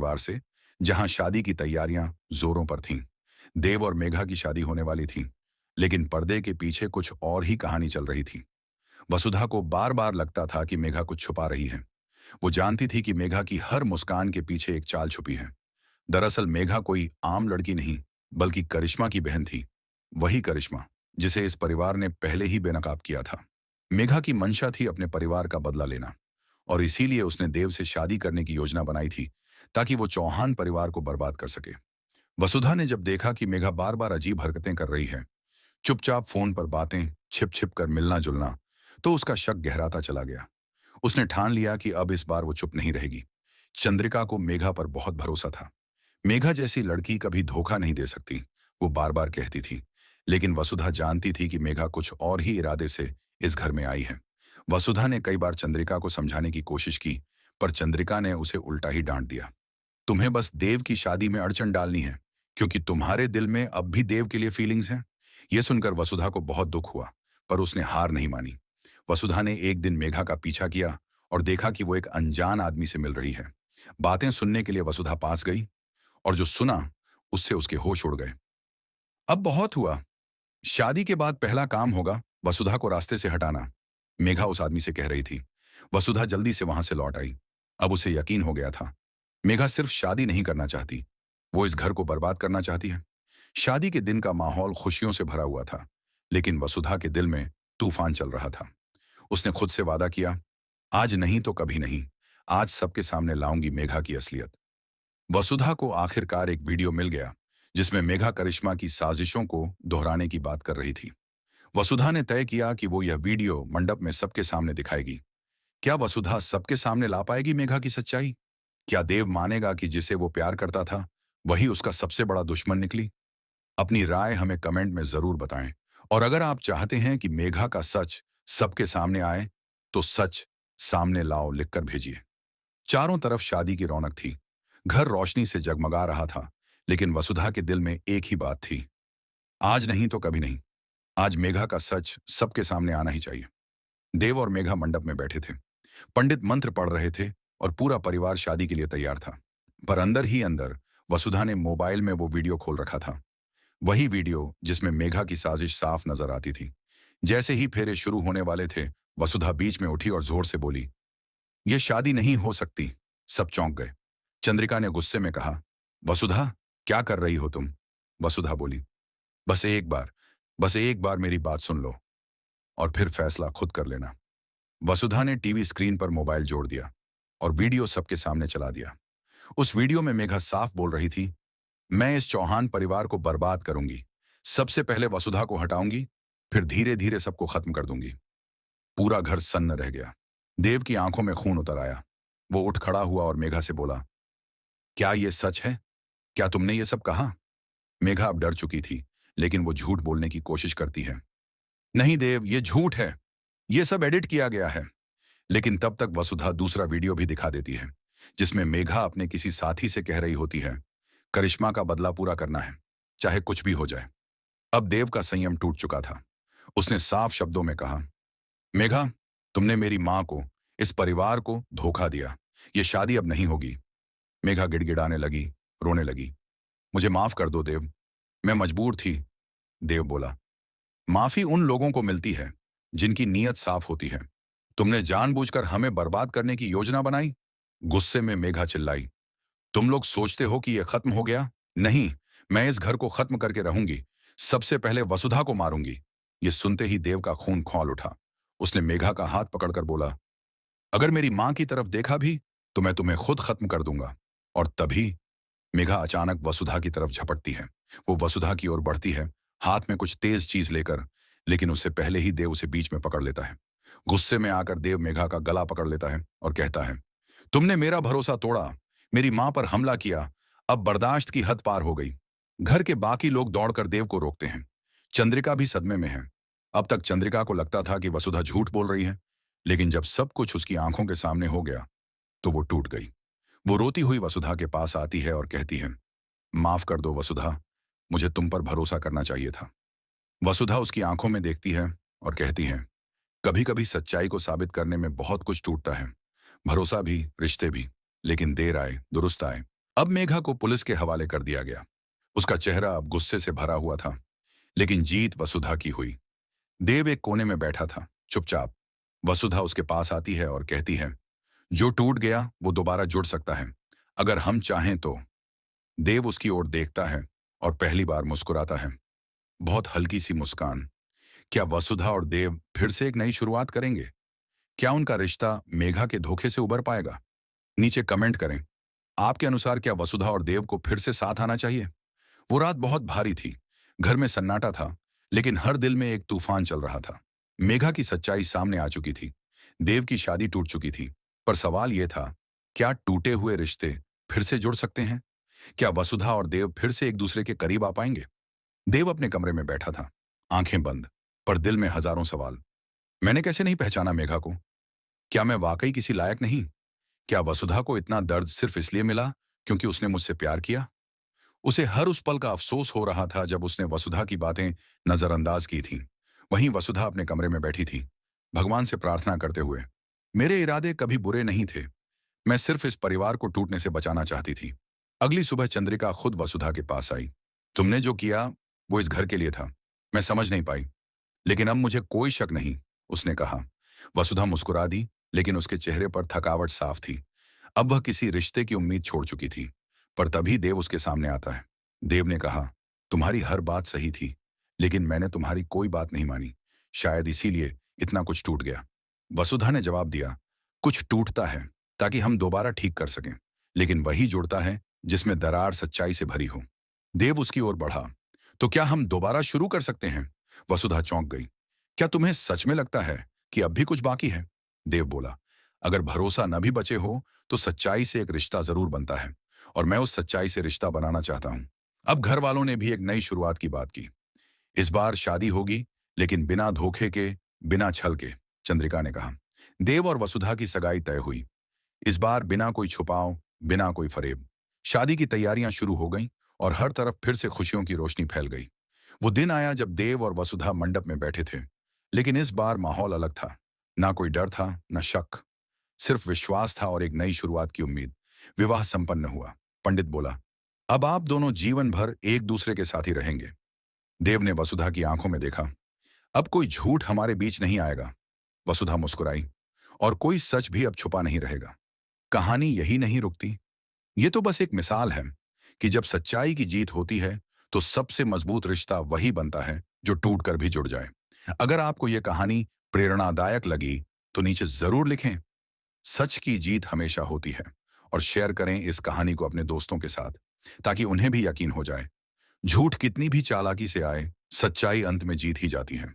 परिवार से, जहां शादी की तैयारियां जोरों पर थीं। देव और मेघा की शादी होने वाली थी, लेकिन पर्दे के पीछे कुछ और ही कहानी चल रही थी। वसुधा को बार बार लगता था कि मेघा कुछ छुपा रही है। वो जानती थी कि मेघा की हर मुस्कान के पीछे एक चाल छुपी है। दरअसल मेघा कोई आम लड़की नहीं, बल्कि करिश्मा की बहन थी। वही करिश्मा जिसे इस परिवार ने पहले ही बेनकाब किया था। मेघा की मंशा थी अपने परिवार का बदला लेना, और इसीलिए उसने देव से शादी करने की योजना बनाई थी, ताकि वो चौहान परिवार को बर्बाद कर सके। वसुधा ने जब देखा कि मेघा बार बार अजीब हरकतें कर रही है, चुपचाप फोन पर बातें, छिप छिप कर मिलना जुलना, तो उसका शक गहराता चला गया। उसने ठान लिया कि अब इस बार वो चुप नहीं रहेगी। चंद्रिका को मेघा पर बहुत भरोसा था। मेघा जैसी लड़की कभी धोखा नहीं दे सकती, वो बार बार कहती थी। लेकिन वसुधा जानती थी कि मेघा कुछ और ही इरादे से इस घर में आई है। वसुधा ने कई बार चंद्रिका को समझाने की कोशिश की, पर चंद्रिका ने उसे उल्टा ही डांट दिया। तुम्हें बस देव की शादी में अड़चन डालनी है, क्योंकि तुम्हारे दिल में अब भी देव के लिए फीलिंग्स हैं। यह सुनकर वसुधा को बहुत दुख हुआ, पर उसने हार नहीं मानी। वसुधा ने एक दिन मेघा का पीछा किया और देखा कि वो एक अनजान आदमी से मिल रही है। बातें सुनने के लिए वसुधा पास गई, और जो सुना उससे उसके होश उड़ गए। अब बहुत हुआ, शादी के बाद पहला काम होगा वसुधा को रास्ते से हटाना, मेघा उस आदमी से कह रही थी। वसुधा जल्दी से वहां से लौट आई। अब उसे यकीन हो गया था, मेघा सिर्फ शादी नहीं करना चाहती, वो इस घर को बर्बाद करना चाहती है। शादी के दिन का माहौल खुशियों से भरा हुआ था, लेकिन वसुधा के दिल में तूफान चल रहा था। उसने खुद से वादा किया, आज नहीं तो कभी नहीं, आज सबके सामने लाऊंगी मेघा की असलियत। वसुधा को आखिरकार एक वीडियो मिल गया, जिसमें मेघा करिश्मा की साजिशों को दोहराने की बात कर रही थी। वसुधा ने तय किया कि वो यह वीडियो मंडप में सबके सामने दिखाएगी। क्या वसुधा सबके सामने ला पाएगी मेघा की सच्चाई? क्या देव मानेगा कि जिसे वो प्यार करता था, वही उसका सबसे बड़ा दुश्मन निकली? अपनी राय हमें कमेंट में जरूर बताएं। और अगर आप चाहते हैं कि मेघा का सच सबके सामने आए, तो सच सामने लाओ लिखकर भेजिए। चारों तरफ शादी की रौनक थी। घर रोशनी से जगमगा रहा था, लेकिन वसुधा के दिल में एक ही बात थी, आज नहीं तो कभी नहीं। आज मेघा का सच सबके सामने आना ही चाहिए। देव और मेघा मंडप में बैठे थे। पंडित मंत्र पढ़ रहे थे और पूरा परिवार शादी के लिए तैयार था। पर अंदर ही अंदर वसुधा ने मोबाइल में वो वीडियो खोल रखा था। वही वीडियो जिसमें मेघा की साजिश साफ नजर आती थी। जैसे ही फेरे शुरू होने वाले थे, वसुधा बीच में उठी और जोर से बोली, यह शादी नहीं हो सकती। सब चौंक गए। चंद्रिका ने गुस्से में कहा, वसुधा, क्या कर रही हो तुम? वसुधा बोली, बस एक बार, बस एक बार मेरी बात सुन लो, और फिर फैसला खुद कर लेना। वसुधा ने टीवी स्क्रीन पर मोबाइल जोड़ दिया और वीडियो सबके सामने चला दिया। उस वीडियो में मेघा साफ बोल रही थी, मैं इस चौहान परिवार को बर्बाद करूंगी। सबसे पहले वसुधा को हटाऊंगी, फिर धीरे धीरे सबको खत्म कर दूंगी। पूरा घर सन्न रह गया। देव की आंखों में खून उतर आया। वो उठ खड़ा हुआ और मेघा से बोला, क्या ये सच है? क्या तुमने ये सब कहा? मेघा अब डर चुकी थी, लेकिन वो झूठ बोलने की कोशिश करती है। नहीं देव, ये झूठ है, ये सब एडिट किया गया है। लेकिन तब तक वसुधा दूसरा वीडियो भी दिखा देती है, जिसमें मेघा अपने किसी साथी से कह रही होती है, करिश्मा का बदला पूरा करना है, चाहे कुछ भी हो जाए। अब देव का संयम टूट चुका था। उसने साफ शब्दों में कहा, मेघा, तुमने मेरी मां को, इस परिवार को धोखा दिया। ये शादी अब नहीं होगी। मेघा गिड़गिड़ाने लगी, रोने लगी। मुझे माफ कर दो देव, मैं मजबूर थी। देव बोला, माफी उन लोगों को मिलती है जिनकी नीयत साफ होती है। तुमने जानबूझकर हमें बर्बाद करने की योजना बनाई। गुस्से में मेघा चिल्लाई, तुम लोग सोचते हो कि यह खत्म हो गया? नहीं, मैं इस घर को खत्म करके रहूंगी। सबसे पहले वसुधा को मारूंगी। ये सुनते ही देव का खून खौल उठा। उसने मेघा का हाथ पकड़कर बोला, अगर मेरी मां की तरफ देखा भी, तो मैं तुम्हें खुद खत्म कर दूंगा। और तभी मेघा अचानक वसुधा की तरफ झपटती है। वो वसुधा की ओर बढ़ती है, हाथ में कुछ तेज चीज लेकर, लेकिन उससे पहले ही देव उसे बीच में पकड़ लेता है। गुस्से में आकर देव मेघा का गला पकड़ लेता है और कहता है, तुमने मेरा भरोसा तोड़ा, मेरी मां पर हमला किया, अब बर्दाश्त की हद पार हो गई। घर के बाकी लोग दौड़कर देव को रोकते हैं। चंद्रिका भी सदमे में है। अब तक चंद्रिका को लगता था कि वसुधा झूठ बोल रही है, लेकिन जब सब कुछ उसकी आंखों के सामने हो गया, तो वो टूट गई। वो रोती हुई वसुधा के पास आती है और कहती है, माफ कर दो वसुधा, मुझे तुम पर भरोसा करना चाहिए था। वसुधा उसकी आंखों में देखती है और कहती है, कभी कभी सच्चाई को साबित करने में बहुत कुछ टूटता है, भरोसा भी, रिश्ते भी, लेकिन देर आए दुरुस्त आए। अब मेघा को पुलिस के हवाले कर दिया गया। उसका चेहरा अब गुस्से से भरा हुआ था, लेकिन जीत वसुधा की हुई। देव एक कोने में बैठा था, चुपचाप। वसुधा उसके पास आती है और कहती है, जो टूट गया वो दोबारा जुड़ सकता है, अगर हम चाहें तो। देव उसकी ओर देखता है और पहली बार मुस्कुराता है, बहुत हल्की सी मुस्कान। क्या वसुधा और देव फिर से एक नई शुरुआत करेंगे? क्या उनका रिश्ता मेघा के धोखे से उबर पाएगा? नीचे कमेंट करें। आपके अनुसार क्या वसुधा और देव को फिर से साथ आना चाहिए? वो रात बहुत भारी थी। घर में सन्नाटा था, लेकिन हर दिल में एक तूफान चल रहा था। मेघा की सच्चाई सामने आ चुकी थी। देव की शादी टूट चुकी थी। पर सवाल यह था, क्या टूटे हुए रिश्ते फिर से जुड़ सकते हैं? क्या वसुधा और देव फिर से एक दूसरे के करीब आ पाएंगे? देव अपने कमरे में बैठा था, आंखें बंद, पर दिल में हजारों सवाल। मैंने कैसे नहीं पहचाना मेघा को? क्या मैं वाकई किसी लायक नहीं? क्या वसुधा को इतना दर्द सिर्फ इसलिए मिला क्योंकि उसने मुझसे प्यार किया? उसे हर उस पल का अफसोस हो रहा था जब उसने वसुधा की बातें नजरअंदाज की थीं। वहीं वसुधा अपने कमरे में बैठी थी, भगवान से प्रार्थना करते हुए। मेरे इरादे कभी बुरे नहीं थे, मैं सिर्फ इस परिवार को टूटने से बचाना चाहती थी। अगली सुबह चंद्रिका खुद वसुधा के पास आई। तुमने जो किया वो इस घर के लिए था। मैं समझ नहीं पाई, लेकिन अब मुझे कोई शक नहीं, उसने कहा। वसुधा मुस्कुरा दी, लेकिन उसके चेहरे पर थकावट साफ थी। अब वह किसी रिश्ते की उम्मीद छोड़ चुकी थी। पर तभी देव उसके सामने आता है। देव ने कहा, तुम्हारी हर बात सही थी, लेकिन मैंने तुम्हारी कोई बात नहीं मानी। शायद इसीलिए इतना कुछ टूट गया। वसुधा ने जवाब दिया, कुछ टूटता है ताकि हम दोबारा ठीक कर सकें, लेकिन वही जुड़ता है जिसमें दरार सच्चाई से भरी हो। देव उसकी ओर बढ़ा, तो क्या हम दोबारा शुरू कर सकते हैं? वसुधा चौंक गई। क्या तुम्हें सच में लगता है कि अब भी कुछ बाकी है? देव बोला, अगर भरोसा न भी बचे हो तो सच्चाई से एक रिश्ता जरूर बनता है, और मैं उस सच्चाई से रिश्ता बनाना चाहता हूं। अब घर वालों ने भी एक नई शुरुआत की बात की। इस बार शादी होगी, लेकिन बिना धोखे के, बिना छल के, चंद्रिका ने कहा। देव और वसुधा की सगाई तय हुई। इस बार बिना कोई छुपाव, बिना कोई फरेब। शादी की तैयारियां शुरू हो गईं और हर तरफ फिर से खुशियों की रोशनी फैल गई। वो दिन आया जब देव और वसुधा मंडप में बैठे थे, लेकिन इस बार माहौल अलग था। ना कोई डर था, न शक, सिर्फ विश्वास था और एक नई शुरुआत की उम्मीद। विवाह संपन्न हुआ। पंडित बोला, अब आप दोनों जीवन भर एक दूसरे के साथ ही रहेंगे। देव ने वसुधा की आंखों में देखा। अब कोई झूठ हमारे बीच नहीं आएगा। वसुधा मुस्कुराई, और कोई सच भी अब छुपा नहीं रहेगा। कहानी यही नहीं रुकती। ये तो बस एक मिसाल है कि जब सच्चाई की जीत होती है तो सबसे मजबूत रिश्ता वही बनता है जो टूटकर भी जुड़ जाए। अगर आपको यह कहानी प्रेरणादायक लगी तो नीचे जरूर लिखें, सच की जीत हमेशा होती है। और शेयर करें इस कहानी को अपने दोस्तों के साथ, ताकि उन्हें भी यकीन हो जाए, झूठ कितनी भी चालाकी से आए, सच्चाई अंत में जीत ही जाती है।